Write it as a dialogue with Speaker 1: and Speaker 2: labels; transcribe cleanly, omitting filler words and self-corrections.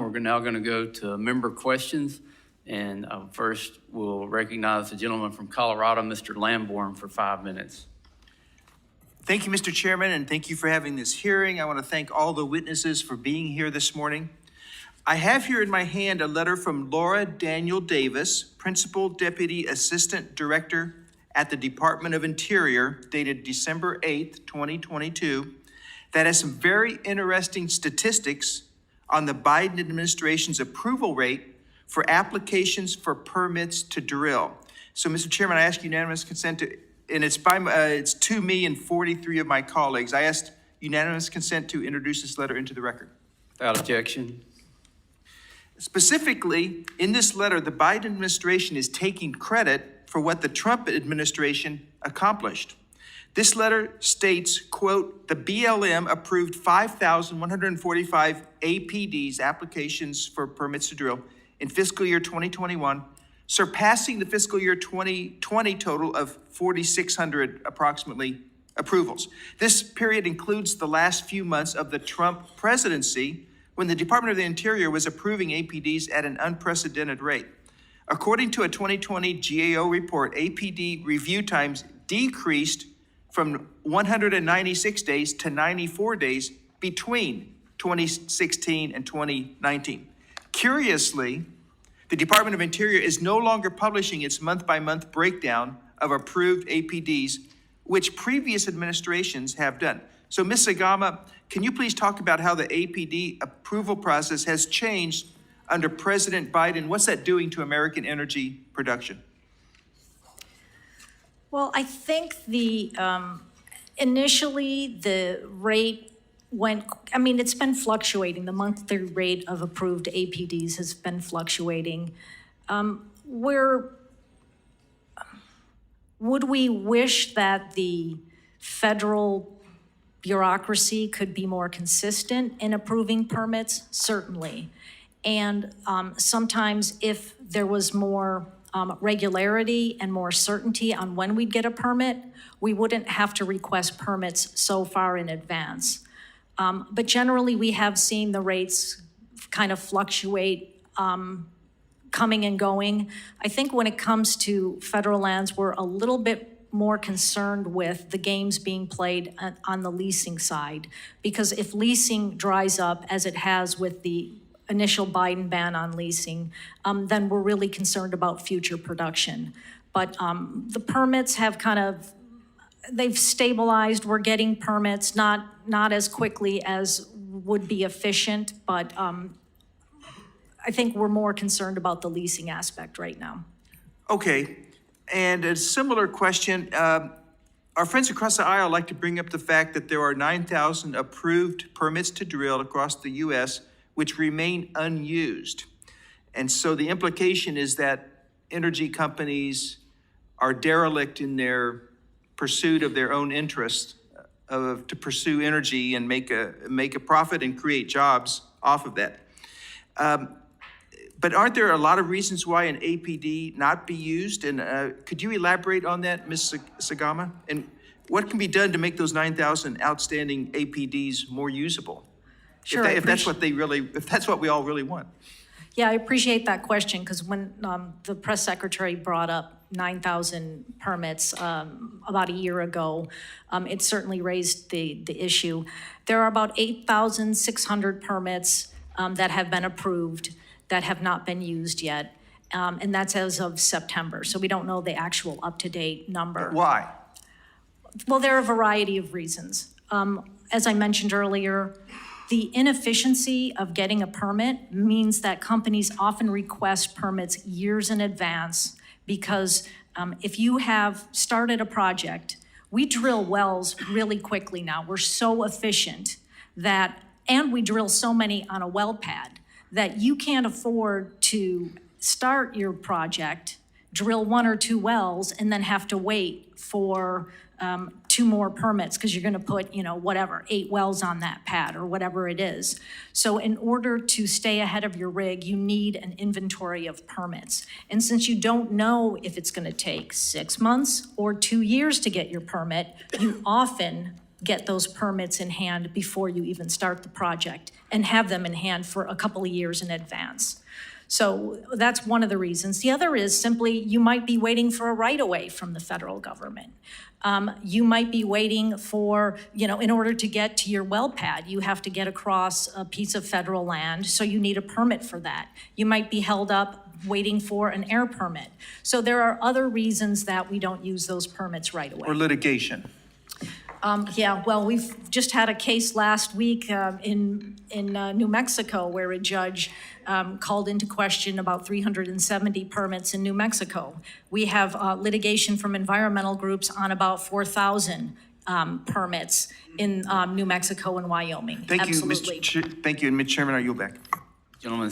Speaker 1: we're now going to go to member questions. And first, we'll recognize the gentleman from Colorado, Mr. Lamborn, for 5 minutes.
Speaker 2: Thank you, Mr. Chairman, and thank you for having this hearing. I want to thank all the witnesses for being here this morning. I have here in my hand a letter from Laura Daniel Davis, Principal Deputy Assistant Director at the Department of Interior, dated December 8th, 2022, that has some very interesting statistics on the Biden administration's approval rate for applications for permits to drill. So, Mr. Chairman, I ask unanimous consent to, and it's to me and 43 of my colleagues. I asked unanimous consent to introduce this letter into the record.
Speaker 1: Without objection.
Speaker 2: Specifically, in this letter, the Biden administration is taking credit for what the Trump administration accomplished. This letter states, quote, the BLM approved 5,145 APDs, applications for permits to drill, in fiscal year 2021, surpassing the fiscal year 2020 total of 4,600 approximately approvals. This period includes the last few months of the Trump presidency, when the Department of the Interior was approving APDs at an unprecedented rate. According to a 2020 GAO report, APD review times decreased from 196 days to 94 days between 2016 and 2019. Curiously, the Department of Interior is no longer publishing its month-by-month breakdown of approved APDs, which previous administrations have done. So, Ms. Sagama, can you please talk about how the APD approval process has changed under President Biden? What's that doing to American energy production?
Speaker 3: Well, I think initially the rate it's been fluctuating. The monthly rate of approved APDs has been fluctuating. Would we wish that the federal bureaucracy could be more consistent in approving permits? Certainly. And sometimes if there was more regularity and more certainty on when we'd get a permit, we wouldn't have to request permits so far in advance. But generally, we have seen the rates kind of fluctuate, coming and going. I think when it comes to federal lands, we're a little bit more concerned with the games being played on the leasing side, because if leasing dries up, as it has with the initial Biden ban on leasing, then we're really concerned about future production. But the permits have they've stabilized. We're getting permits, not as quickly as would be efficient, but I think we're more concerned about the leasing aspect right now.
Speaker 2: Okay, and a similar question. Our friends across the aisle like to bring up the fact that there are 9,000 approved permits to drill across the U.S. which remain unused. And so the implication is that energy companies are derelict in their pursuit of their own interests, to pursue energy and make a profit and create jobs off of that. But aren't there a lot of reasons why an APD not be used? And could you elaborate on that, Ms. Sagama? And what can be done to make those 9,000 outstanding APDs more usable?
Speaker 3: Sure.
Speaker 2: If that's what we all really want.
Speaker 3: Yeah, I appreciate that question, because when the press secretary brought up 9,000 permits about a year ago, it certainly raised the issue. There are about 8,600 permits that have been approved that have not been used yet, and that's as of September. So we don't know the actual up-to-date number.
Speaker 2: Why?
Speaker 3: Well, there are a variety of reasons. As I mentioned earlier, the inefficiency of getting a permit means that companies often request permits years in advance, because if you have started a project, we drill wells really quickly now. We're so efficient and we drill so many on a well pad that you can't afford to start your project, drill 1 or 2 wells, and then have to wait for 2 more permits, because you're going to put, 8 wells on that pad or whatever it is. So in order to stay ahead of your rig, you need an inventory of permits. And since you don't know if it's going to take 6 months or 2 years to get your permit, you often get those permits in hand before you even start the project and have them in hand for a couple of years in advance. So that's one of the reasons. The other is simply you might be waiting for a right-of-way from the federal government. You might be waiting for, in order to get to your well pad, you have to get across a piece of federal land, so you need a permit for that. You might be held up waiting for an air permit. So there are other reasons that we don't use those permits right away.
Speaker 2: Or litigation?
Speaker 3: Yeah, well, we've just had a case last week in New Mexico where a judge called into question about 370 permits in New Mexico. We have litigation from environmental groups on about 4,000 permits in New Mexico and Wyoming.
Speaker 2: Thank you,
Speaker 3: Absolutely.
Speaker 2: Thank you, and Mr. Chairman, I yield back.
Speaker 1: Gentleman